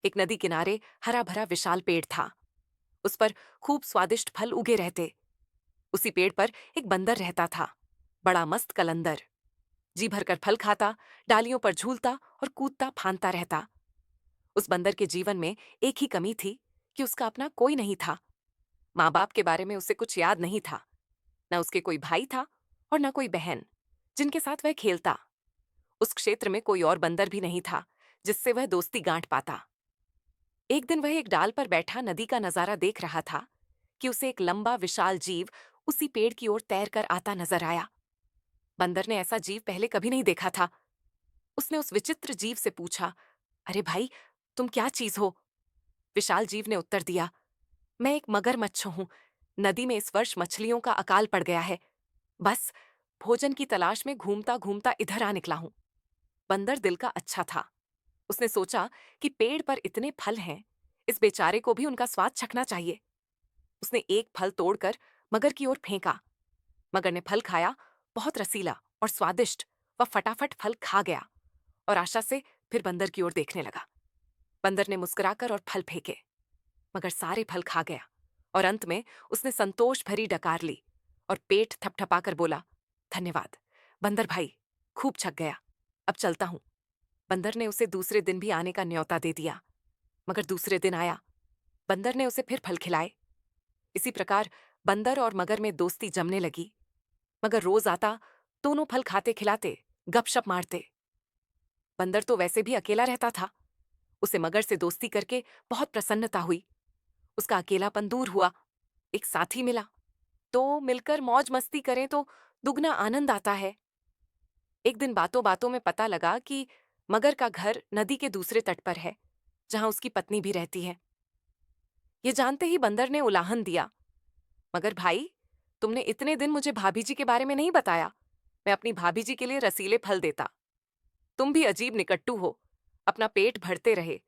एक नदी किनारे हरा भरा विशाल पेड़ था। उस पर खूब स्वादिष्ट फल उगे रहते। उसी पेड़ पर एक बंदर रहता था, बड़ा मस्त कलंदर। जी भरकर फल खाता, डालियों पर झूलता और कूदता फांदता रहता। उस बंदर के जीवन में एक ही कमी थी कि उसका अपना कोई नहीं था। माँ बाप के बारे में उसे कुछ याद नहीं था। न उसके कोई भाई था और न कोई बहन जिनके साथ वह खेलता। उस क्षेत्र में कोई और बंदर भी नहीं था जिससे वह दोस्ती गांठ पाता। एक दिन वह एक डाल पर बैठा नदी का नजारा देख रहा था कि उसे एक लंबा विशाल जीव उसी पेड़ की ओर तैर कर आता नजर आया। बंदर ने ऐसा जीव पहले कभी नहीं देखा था। उसने उस विचित्र जीव से पूछा, अरे भाई, तुम क्या चीज हो? विशाल जीव ने उत्तर दिया, मैं एक मगरमच्छ हूं। नदी में इस वर्ष मछलियों का अकाल पड़ गया है। बस भोजन की तलाश में घूमता घूमता इधर आ निकला हूं। बंदर दिल का अच्छा था। उसने सोचा कि पेड़ पर इतने फल हैं, इस बेचारे को भी उनका स्वाद चखना चाहिए। उसने एक फल तोड़कर मगर की ओर फेंका। मगर ने फल खाया, बहुत रसीला और स्वादिष्ट। वह फटाफट फल खा गया और आशा से फिर बंदर की ओर देखने लगा। बंदर ने मुस्कुराकर और फल फेंके, मगर सारे फल खा गया और अंत में उसने संतोष भरी डकार ली और पेट थपथपाकर बोला, धन्यवाद बंदर भाई, खूब छक गया। अब चलता हूं। बंदर ने उसे दूसरे दिन भी आने का न्योता दे दिया। मगर दूसरे दिन आया। बंदर ने उसे फिर फल खिलाए। इसी प्रकार बंदर और मगर में दोस्ती जमने लगी। मगर रोज आता, दोनों फल खाते खिलाते, गपशप मारते। बंदर तो वैसे भी अकेला रहता था। उसे मगर से दोस्ती करके बहुत प्रसन्नता हुई। उसका अकेलापन दूर हुआ। एक साथी मिला, तो मिलकर मौज मस्ती करें तो दुगना आनंद आता है। एक दिन बातों बातों में पता लगा कि मगर का घर नदी के दूसरे तट पर है, जहां उसकी पत्नी भी रहती है। ये जानते ही बंदर ने उलाहन दिया, मगर भाई, तुमने इतने दिन मुझे भाभी जी के बारे में नहीं बताया। मैं अपनी भाभी जी के लिए रसीले फल देता। तुम भी अजीब निकट्टू हो। अपना पेट भरते रहे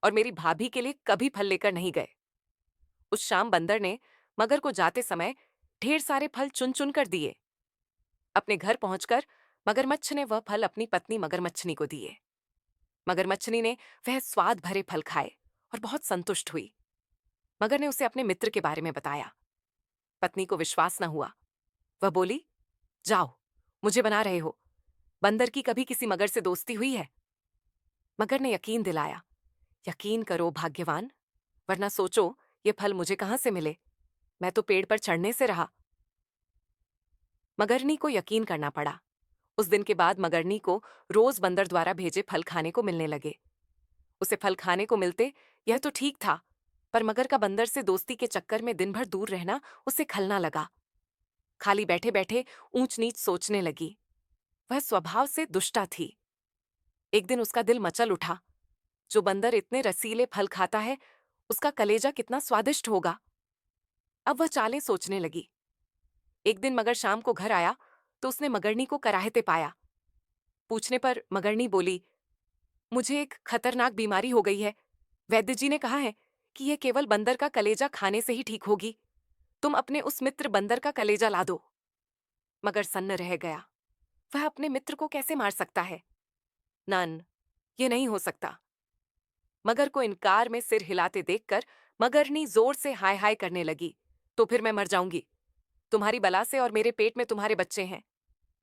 और मेरी भाभी के लिए कभी फल लेकर नहीं गए। उस शाम बंदर ने मगर को जाते समय ढेर सारे फल चुन चुन कर दिए। अपने घर पहुंचकर मगरमच्छ ने वह फल अपनी पत्नी मगरमच्छनी को दिए। मगरमच्छनी ने वह स्वाद भरे फल खाए और बहुत संतुष्ट हुई। मगर ने उसे अपने मित्र के बारे में बताया। पत्नी को विश्वास न हुआ। वह बोली, जाओ, मुझे बना रहे हो। बंदर की कभी किसी मगर से दोस्ती हुई है? मगर ने यकीन दिलाया, यकीन करो भाग्यवान, वरना सोचो ये फल मुझे कहां से मिले। मैं तो पेड़ पर चढ़ने से रहा। मगरनी को यकीन करना पड़ा। उस दिन के बाद मगरनी को रोज बंदर द्वारा भेजे फल खाने को मिलने लगे। उसे फल खाने को मिलते, यह तो ठीक था, पर मगर का बंदर से दोस्ती के चक्कर में दिन भर दूर रहना उसे खलना लगा। खाली बैठे बैठे ऊंच नीच सोचने लगी। वह स्वभाव से दुष्टा थी। एक दिन उसका दिल मचल उठा, जो बंदर इतने रसीले फल खाता है, उसका कलेजा कितना स्वादिष्ट होगा। अब वह चालें सोचने लगी। एक दिन मगर शाम को घर आया तो उसने मगरनी को कराहते पाया। पूछने पर मगरनी बोली, मुझे एक खतरनाक बीमारी हो गई है। वैद्य जी ने कहा है कि यह केवल बंदर का कलेजा खाने से ही ठीक होगी। तुम अपने उस मित्र बंदर का कलेजा ला दो। मगर सन्न रह गया। वह अपने मित्र को कैसे मार सकता है? नन, ये नहीं हो सकता। मगर को इनकार में सिर हिलाते देखकर मगरनी जोर से हाय हाय करने लगी, तो फिर मैं मर जाऊंगी। तुम्हारी बला से और मेरे पेट में तुम्हारे बच्चे हैं,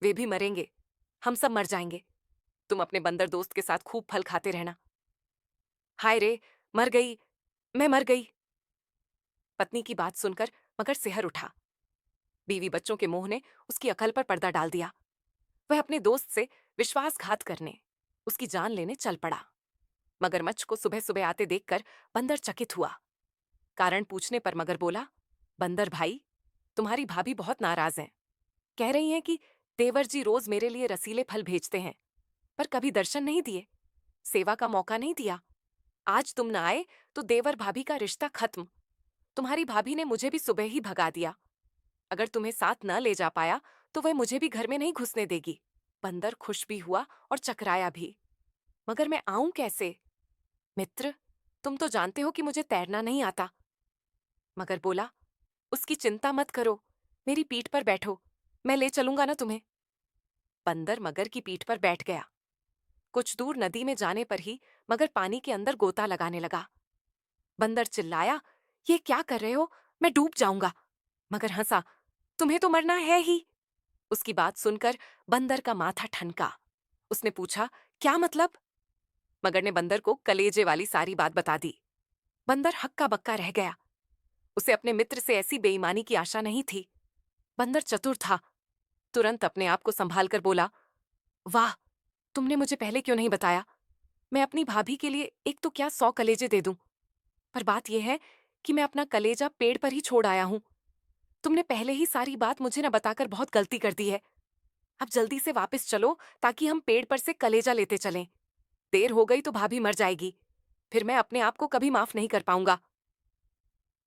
वे भी मरेंगे। हम सब मर जाएंगे। तुम अपने बंदर दोस्त के साथ खूब फल खाते रहना। हाय रे, मर गई, मैं मर गई। पत्नी की बात सुनकर मगर सिहर उठा। बीवी बच्चों के मोह ने उसकी अकल पर पर्दा डाल दिया। वह अपने दोस्त से विश्वासघात करने, उसकी जान लेने चल पड़ा। मगरमच्छ को सुबह सुबह आते देखकर बंदर चकित हुआ। कारण पूछने पर मगर बोला, बंदर भाई, तुम्हारी भाभी बहुत नाराज हैं। कह रही हैं कि देवर जी रोज मेरे लिए रसीले फल भेजते हैं, पर कभी दर्शन नहीं दिए, सेवा का मौका नहीं दिया। आज तुम न आए तो देवर भाभी का रिश्ता खत्म। तुम्हारी भाभी ने मुझे भी सुबह ही भगा दिया। अगर तुम्हें साथ न ले जा पाया तो वह मुझे भी घर में नहीं घुसने देगी। बंदर खुश भी हुआ और चकराया भी। मगर मैं आऊं कैसे? मित्र, तुम तो जानते हो कि मुझे तैरना नहीं आता। मगर बोला, उसकी चिंता मत करो, मेरी पीठ पर बैठो, मैं ले चलूंगा ना तुम्हें। बंदर मगर की पीठ पर बैठ गया। कुछ दूर नदी में जाने पर ही मगर पानी के अंदर गोता लगाने लगा। बंदर चिल्लाया, ये क्या कर रहे हो, मैं डूब जाऊंगा। मगर हंसा, तुम्हें तो मरना है ही। उसकी बात सुनकर बंदर का माथा ठनका। उसने पूछा, क्या मतलब? मगर ने बंदर को कलेजे वाली सारी बात बता दी। बंदर हक्का बक्का रह गया। उसे अपने मित्र से ऐसी बेईमानी की आशा नहीं थी। बंदर चतुर था। तुरंत अपने आप को संभाल कर बोला, वाह, तुमने मुझे पहले क्यों नहीं बताया? मैं अपनी भाभी के लिए एक तो क्या 100 कलेजे दे दूं। पर बात यह है कि मैं अपना कलेजा पेड़ पर ही छोड़ आया हूं। तुमने पहले ही सारी बात मुझे न बताकर बहुत गलती कर दी है। अब जल्दी से वापस चलो ताकि हम पेड़ पर से कलेजा लेते चलें। देर हो गई तो भाभी मर जाएगी। फिर मैं अपने आप को कभी माफ नहीं कर पाऊंगा।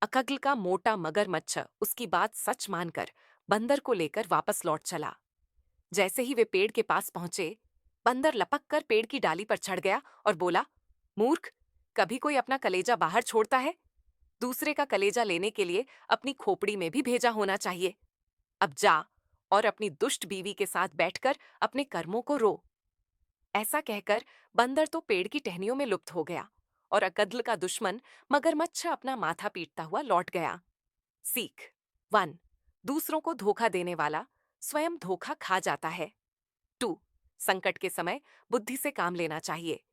अकग्ल का मोटा मगरमच्छ उसकी बात सच मानकर बंदर को लेकर वापस लौट चला। जैसे ही वे पेड़ के पास पहुंचे, बंदर लपक कर पेड़ की डाली पर चढ़ गया और बोला, मूर्ख, कभी कोई अपना कलेजा बाहर छोड़ता है? दूसरे का कलेजा लेने के लिए अपनी खोपड़ी में भी भेजा होना चाहिए। अब जा और अपनी दुष्ट बीवी के साथ बैठकर अपने कर्मों को रो। ऐसा कहकर बंदर तो पेड़ की टहनियों में लुप्त हो गया और अकद्ल का दुश्मन मगरमच्छ अपना माथा पीटता हुआ लौट गया। सीख 1। दूसरों को धोखा देने वाला स्वयं धोखा खा जाता है। 2। संकट के समय बुद्धि से काम लेना चाहिए।